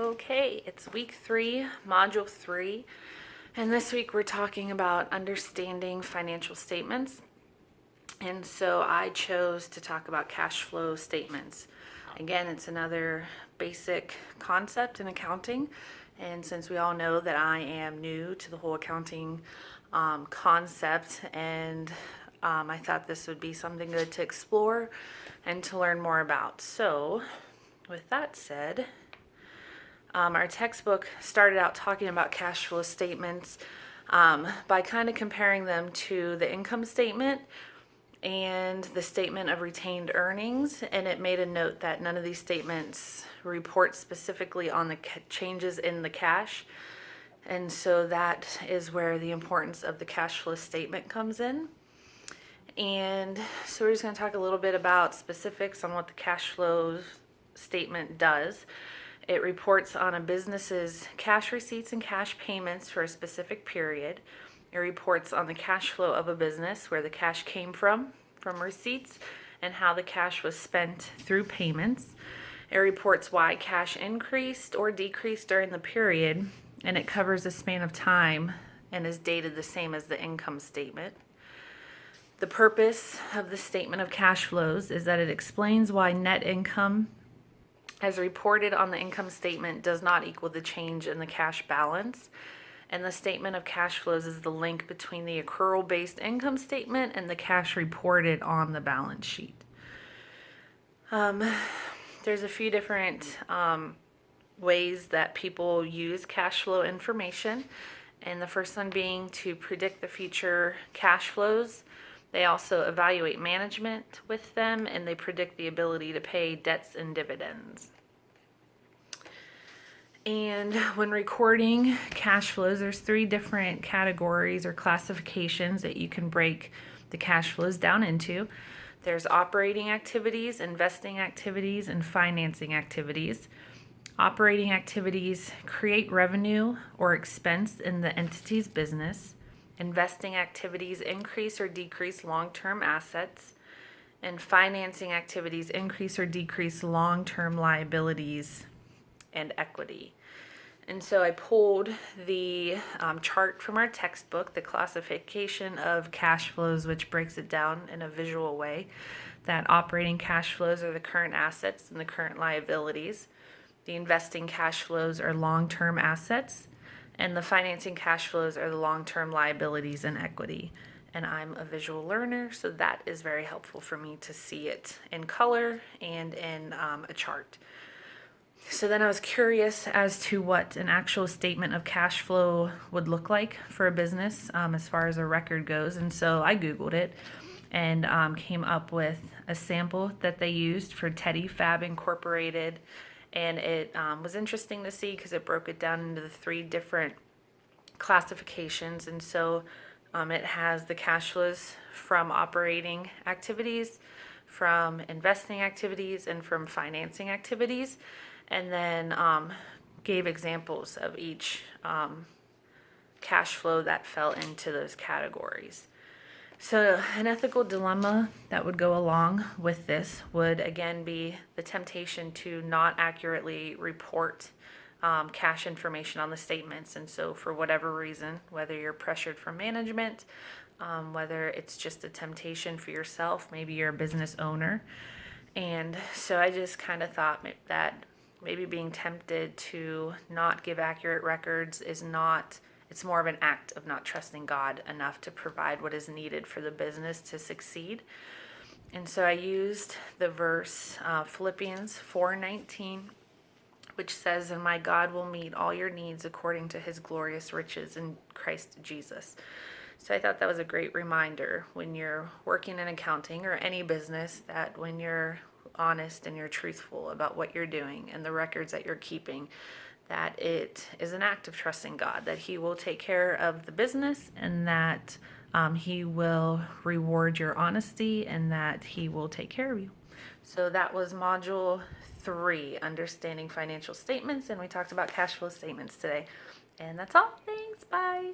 Okay, it's week 3, module 3, and this week we're talking about understanding financial statements. And so I chose to talk about cash flow statements. Again, it's another basic concept in accounting. And since we all know that I am new to the whole accounting concept, and I thought this would be something good to explore and to learn more about. So, with that said, our textbook started out talking about cash flow statements by kind of comparing them to the income statement and the statement of retained earnings, and it made a note that none of these statements report specifically on the changes in the cash, and so that is where the importance of the cash flow statement comes in. And so we're just going to talk a little bit about specifics on what the cash flow statement does. It reports on a business's cash receipts and cash payments for a specific period. It reports on the cash flow of a business, where the cash came from receipts, and how the cash was spent through payments. It reports why cash increased or decreased during the period, and it covers a span of time and is dated the same as the income statement. The purpose of the statement of cash flows is that it explains why net income as reported on the income statement does not equal the change in the cash balance. And the statement of cash flows is the link between the accrual-based income statement and the cash reported on the balance sheet. There's a few different ways that people use cash flow information. And the first one being to predict the future cash flows. They also evaluate management with them, and they predict the ability to pay debts and dividends. And when recording cash flows, there's 3 different categories or classifications that you can break the cash flows down into. There's operating activities, investing activities, and financing activities. Operating activities create revenue or expense in the entity's business. Investing activities increase or decrease long-term assets, and financing activities increase or decrease long-term liabilities and equity. And so I pulled the chart from our textbook, the classification of cash flows, which breaks it down in a visual way, that operating cash flows are the current assets and the current liabilities. The investing cash flows are long-term assets, and the financing cash flows are the long-term liabilities and equity. And I'm a visual learner, so that is very helpful for me to see it in color and in a chart. So then I was curious as to what an actual statement of cash flow would look like for a business as far as a record goes. And so I Googled it and came up with a sample that they used for Teddy Fab Incorporated. And it was interesting to see because it broke it down into the 3 different classifications. And so it has the cash flows from operating activities, from investing activities, and from financing activities. And then gave examples of each cash flow that fell into those categories. So an ethical dilemma that would go along with this would again be the temptation to not accurately report cash information on the statements. And so for whatever reason, whether you're pressured from management, whether it's just a temptation for yourself, maybe you're a business owner. And so I just kind of thought that maybe being tempted to not give accurate records is not, it's more of an act of not trusting God enough to provide what is needed for the business to succeed. And so I used the verse Philippians 4:19, which says, "And my God will meet all your needs according to his glorious riches in Christ Jesus." So I thought that was a great reminder when you're working in accounting or any business, that when you're honest and you're truthful about what you're doing and the records that you're keeping, that it is an act of trusting God, that he will take care of the business, and that he will reward your honesty, and that he will take care of you. So that was module 3, understanding financial statements, and we talked about cash flow statements today. And that's all. Thanks. Bye.